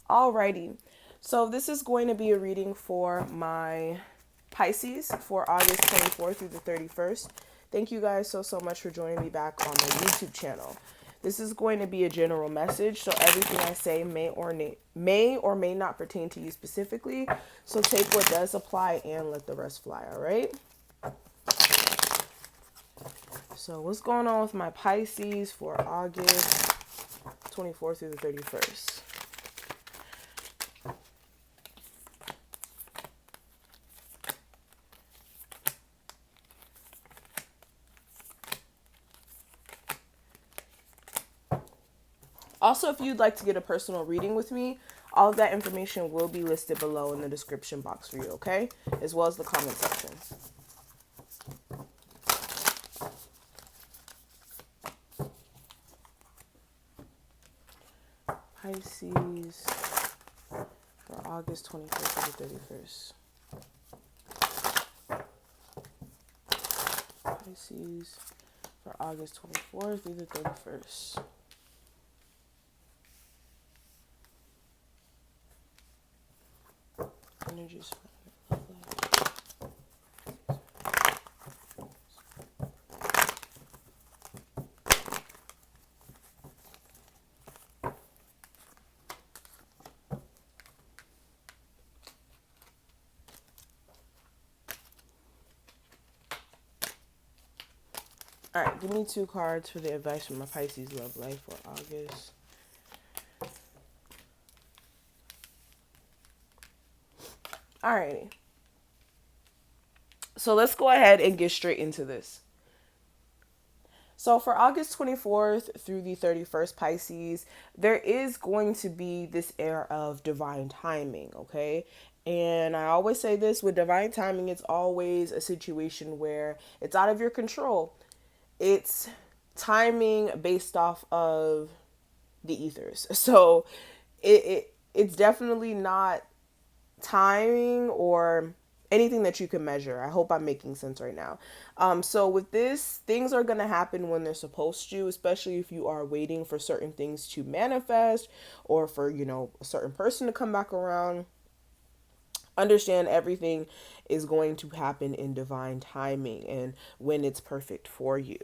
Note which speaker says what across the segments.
Speaker 1: Alrighty, so this is going to be a reading for my Pisces for August 24th through the 31st. Thank you guys so much for joining me back on my YouTube channel. This is going to be a general message, so everything I say may or may not pertain to you specifically. So take what does apply and let the rest fly, all right? So what's going on with my Pisces for August 24th through the 31st? Also, if you'd like to get a personal reading with me, all of that information will be listed below in the description box for you, okay? As well as the comment section. Pisces for August 21st to the 31st. Pisces for August 24th through the 31st. Energies for love life. All right, give me 2 cards for the advice from my Pisces love life for August. Alrighty. So let's go ahead and get straight into this. So for August 24th through the 31st, Pisces, there is going to be this air of divine timing, okay? And I always say this, with divine timing, it's always a situation where it's out of your control. It's timing based off of the ethers. So it's definitely not timing or anything that you can measure. I hope I'm making sense right now. So with this, things are going to happen when they're supposed to, especially if you are waiting for certain things to manifest or for, a certain person to come back around. Understand everything is going to happen in divine timing and when it's perfect for you.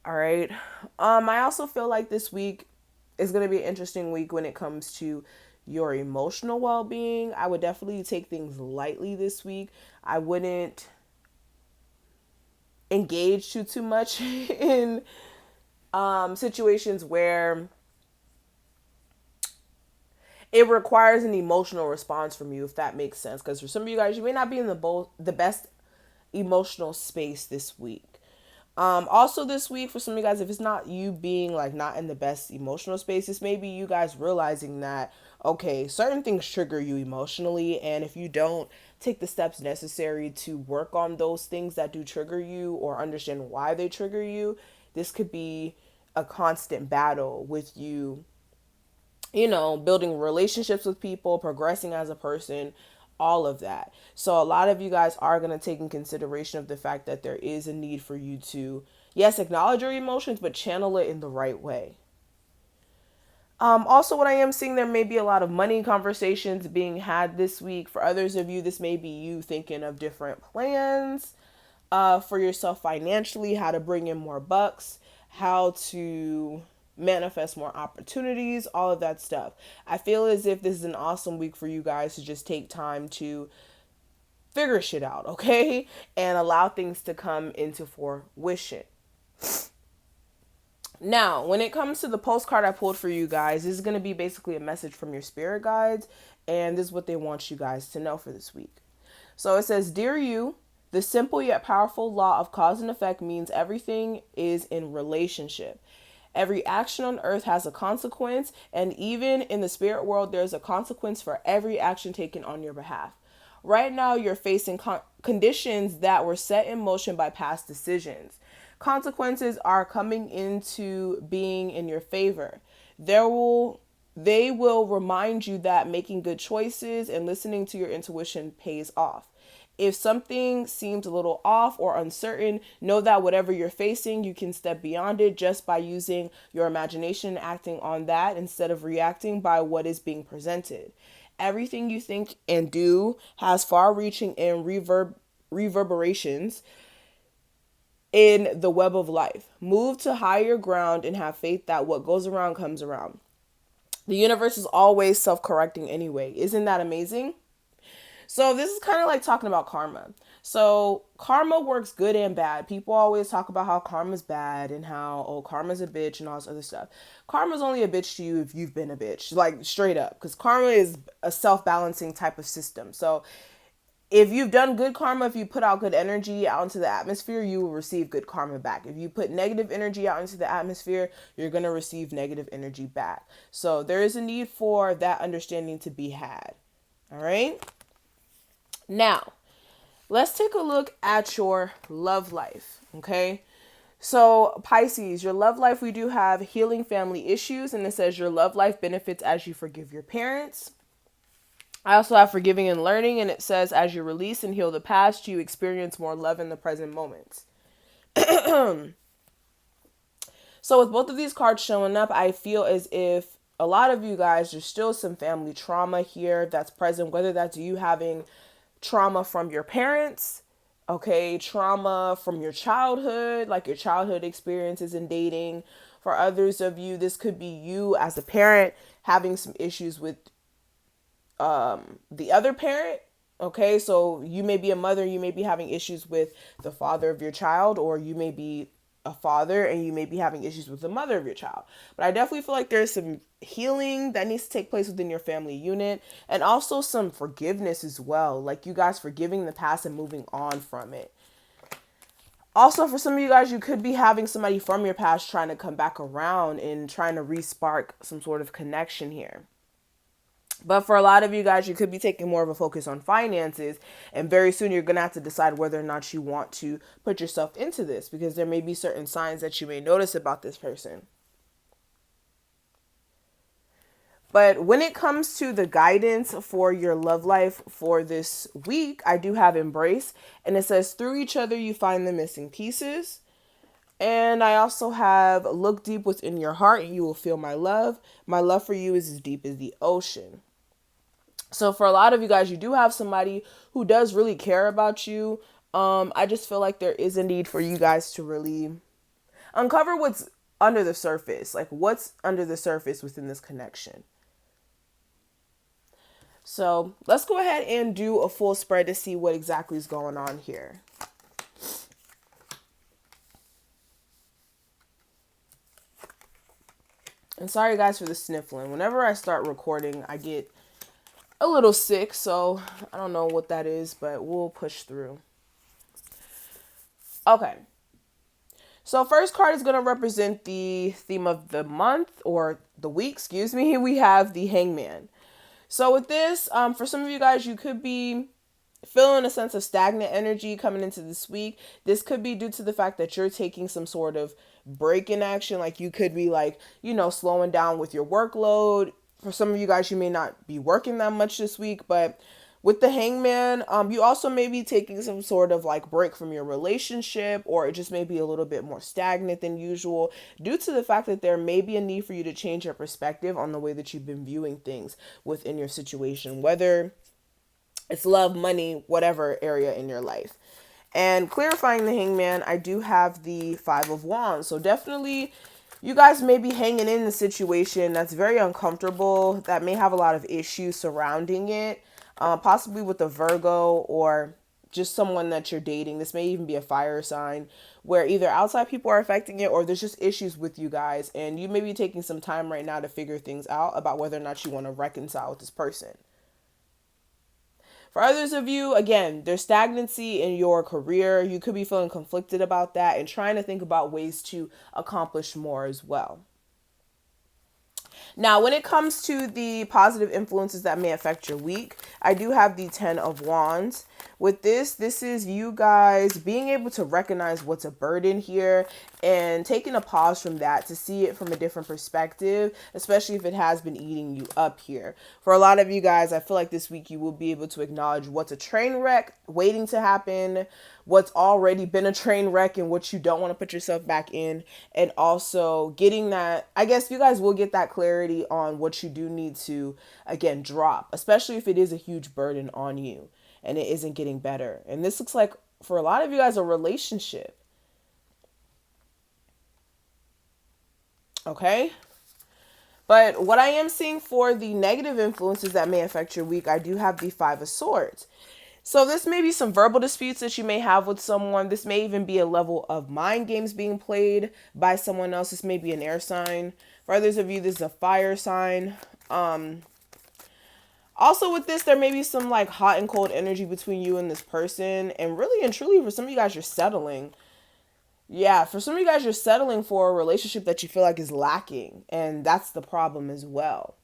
Speaker 1: All right. I also feel like this week is going to be an interesting week when it comes to your emotional well-being. I would definitely take things lightly this week. I wouldn't engage too much in situations where it requires an emotional response from you, if that makes sense. Because for some of you guys, you may not be in the best emotional space this week. Also this week, for some of you guys, if it's not you being like not in the best emotional space, this may be you guys realizing that, okay, certain things trigger you emotionally, and if you don't take the steps necessary to work on those things that do trigger you or understand why they trigger you, this could be a constant battle with you, building relationships with people, progressing as a person, all of that. So a lot of you guys are going to take in consideration of the fact that there is a need for you to, yes, acknowledge your emotions, but channel it in the right way. Also, what I am seeing, there may be a lot of money conversations being had this week. For others of you, this may be you thinking of different plans for yourself financially, how to bring in more bucks, how to manifest more opportunities, all of that stuff. I feel as if this is an awesome week for you guys to just take time to figure shit out, okay? And allow things to come into fruition. Now, when it comes to the postcard I pulled for you guys, this is going to be basically a message from your spirit guides, and this is what they want you guys to know for this week. So it says, "Dear you, the simple yet powerful law of cause and effect means everything is in relationship. Every action on earth has a consequence, and even in the spirit world, there's a consequence for every action taken on your behalf. Right now, you're facing conditions that were set in motion by past decisions. Consequences are coming into being in your favor. They will remind you that making good choices and listening to your intuition pays off. If something seems a little off or uncertain, know that whatever you're facing, you can step beyond it just by using your imagination and acting on that instead of reacting by what is being presented. Everything you think and do has far-reaching and reverberations in the web of life. Move to higher ground and have faith that what goes around comes around. The universe is always self-correcting anyway. Isn't that amazing? So this is kind of like talking about karma. So karma works good and bad. People always talk about how karma's bad and how, oh, karma's a bitch and all this other stuff. Karma's only a bitch to you if you've been a bitch, like straight up, because karma is a self-balancing type of system. So if you've done good karma, if you put out good energy out into the atmosphere, you will receive good karma back. If you put negative energy out into the atmosphere, you're going to receive negative energy back. So there is a need for that understanding to be had. All right. Now, let's take a look at your love life. Okay. So Pisces, your love life, we do have healing family issues. And it says your love life benefits as you forgive your parents. I also have forgiving and learning, and it says as you release and heal the past, you experience more love in the present moments. So with both of these cards showing up, I feel as if a lot of you guys, there's still some family trauma here that's present, whether that's you having trauma from your parents, okay, trauma from your childhood, like your childhood experiences in dating. For others of you, this could be you as a parent having some issues with the other parent. Okay, so you may be a mother, you may be having issues with the father of your child, or you may be a father and you may be having issues with the mother of your child. But I definitely feel like there's some healing that needs to take place within your family unit, and also some forgiveness as well, like you guys forgiving the past and moving on from it. Also, for some of you guys, you could be having somebody from your past trying to come back around and trying to re-spark some sort of connection here. But for a lot of you guys, you could be taking more of a focus on finances, and very soon you're going to have to decide whether or not you want to put yourself into this, because there may be certain signs that you may notice about this person. But when it comes to the guidance for your love life for this week, I do have embrace, and it says through each other you find the missing pieces. And I also have look deep within your heart and you will feel my love. My love for you is as deep as the ocean. So for a lot of you guys, you do have somebody who does really care about you. I just feel like there is a need for you guys to really uncover what's under the surface, like what's under the surface within this connection. So let's go ahead and do a full spread to see what exactly is going on here. And sorry guys for the sniffling. Whenever I start recording, I get a little sick, so I don't know what that is, but we'll push through. Okay. So first card is going to represent the theme of the month, or the week, excuse me. We have the Hangman. So with this, for some of you guys, you could be feeling a sense of stagnant energy coming into this week. This could be due to the fact that you're taking some sort of break in action. Like you could be like, slowing down with your workload. For some of you guys, you may not be working that much this week, but with the Hangman, you also may be taking some sort of like break from your relationship, or it just may be a little bit more stagnant than usual due to the fact that there may be a need for you to change your perspective on the way that you've been viewing things within your situation, whether it's love, money, whatever area in your life. And clarifying the Hangman, I do have the Five of Wands. So definitely you guys may be hanging in a situation that's very uncomfortable, that may have a lot of issues surrounding it, possibly with a Virgo or just someone that you're dating. This may even be a fire sign where either outside people are affecting it or there's just issues with you guys. And you may be taking some time right now to figure things out about whether or not you want to reconcile with this person. For others of you, again, there's stagnancy in your career. You could be feeling conflicted about that and trying to think about ways to accomplish more as well. Now, when it comes to the positive influences that may affect your week, I do have the 10 of Wands. With this is you guys being able to recognize what's a burden here and taking a pause from that to see it from a different perspective, especially if it has been eating you up here. For a lot of you guys, I feel like this week you will be able to acknowledge what's a train wreck waiting to happen, what's already been a train wreck and what you don't want to put yourself back in, and also getting that, I guess you guys will get that clarity on what you do need to, again, drop, especially if it is a huge burden on you and it isn't getting better. And this looks like, for a lot of you guys, a relationship. Okay? But what I am seeing for the negative influences that may affect your week, I do have the Five of Swords. So this may be some verbal disputes that you may have with someone. This may even be a level of mind games being played by someone else. This may be an air sign. For others of you, this is a fire sign. Also with this, there may be some like hot and cold energy between you and this person. And really and truly, for some of you guys, you're settling. Yeah, for some of you guys, you're settling for a relationship that you feel like is lacking. And that's the problem as well.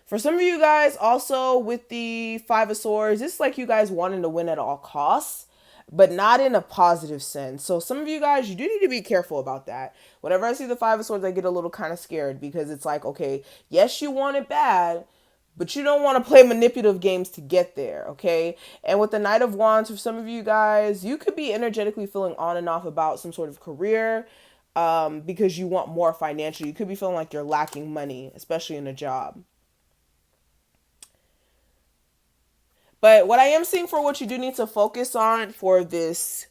Speaker 1: For some of you guys, also with the Five of Swords, it's like you guys wanting to win at all costs, but not in a positive sense. So some of you guys, you do need to be careful about that. Whenever I see the Five of Swords, I get a little kind of scared because it's like, okay, yes, you want it bad, but you don't want to play manipulative games to get there, okay? And with the Knight of Wands, for some of you guys, you could be energetically feeling on and off about some sort of career because you want more financial. You could be feeling like you're lacking money, especially in a job. But what I am seeing for what you do need to focus on for this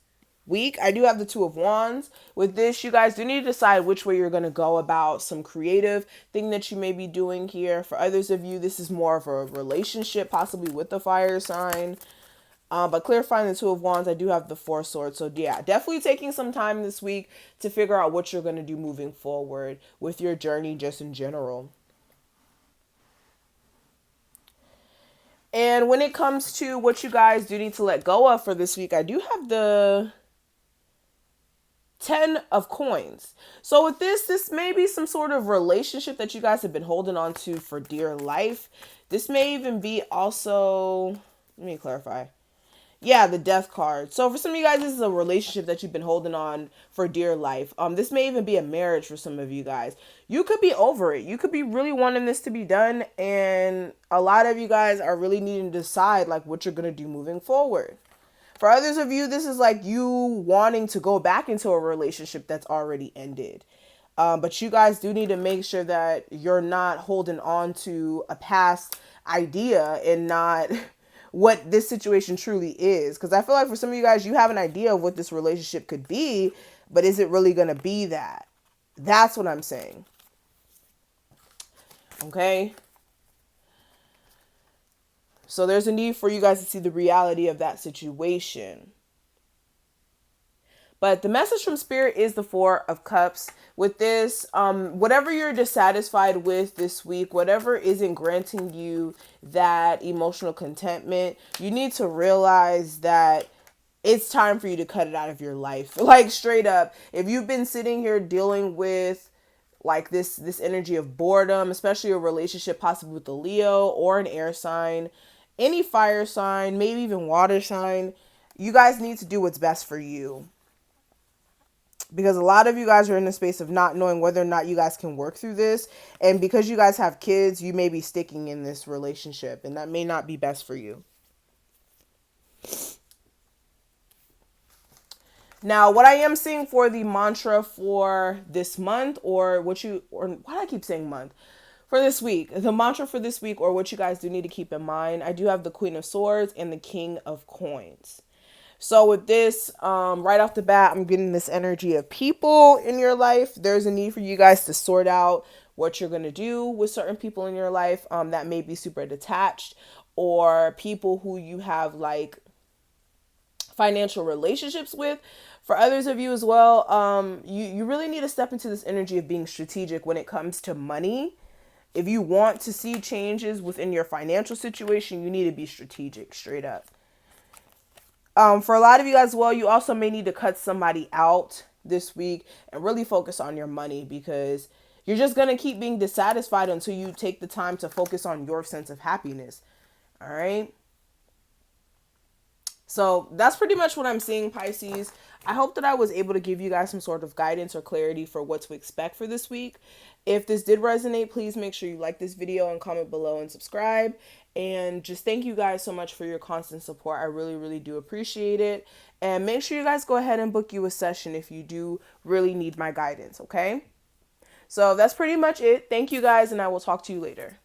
Speaker 1: week, I do have the Two of Wands. With this, you guys do need to decide which way you're going to go about some creative thing that you may be doing here. For others of you, this is more of a relationship, possibly with the fire sign. But clarifying the Two of Wands, I do have the Four Swords. So yeah, definitely taking some time this week to figure out what you're going to do moving forward with your journey just in general. And when it comes to what you guys do need to let go of for this week, I do have the 10 of Coins. So with this may be some sort of relationship that you guys have been holding on to for dear life. This may even be also, let me clarify. Yeah, the Death card. So for some of you guys, this is a relationship that you've been holding on for dear life. This may even be a marriage for some of you guys. You could be over it. You could be really wanting this to be done, and a lot of you guys are really needing to decide like what you're gonna do moving forward. For others of you, this is like you wanting to go back into a relationship that's already ended. But you guys do need to make sure that you're not holding on to a past idea and not what this situation truly is. Because I feel like for some of you guys, you have an idea of what this relationship could be, but is it really going to be that? That's what I'm saying. Okay? So there's a need for you guys to see the reality of that situation. But the message from Spirit is the Four of Cups. With this, whatever you're dissatisfied with this week, whatever isn't granting you that emotional contentment, you need to realize that it's time for you to cut it out of your life. Like straight up, if you've been sitting here dealing with like this energy of boredom, especially a relationship possibly with a Leo or an air sign, any fire sign, maybe even water sign, you guys need to do what's best for you. Because a lot of you guys are in the space of not knowing whether or not you guys can work through this. And because you guys have kids, you may be sticking in this relationship. And that may not be best for you. Now, what I am seeing for the mantra for this month, or why do I keep saying month? For this week, the mantra for this week, or what you guys do need to keep in mind, I do have the Queen of Swords and the King of Coins. So with this, right off the bat, I'm getting this energy of people in your life. There's a need for you guys to sort out what you're going to do with certain people in your life that may be super detached, or people who you have like financial relationships with. For others of you as well, you really need to step into this energy of being strategic when it comes to money. If you want to see changes within your financial situation, you need to be strategic, straight up. For a lot of you guys, well, you also may need to cut somebody out this week and really focus on your money, because you're just going to keep being dissatisfied until you take the time to focus on your sense of happiness. All right. So that's pretty much what I'm seeing, Pisces. I hope that I was able to give you guys some sort of guidance or clarity for what to expect for this week. If this did resonate, please make sure you like this video and comment below and subscribe. And just thank you guys so much for your constant support. I really, really do appreciate it. And make sure you guys go ahead and book you a session if you do really need my guidance, okay? So that's pretty much it. Thank you guys, and I will talk to you later.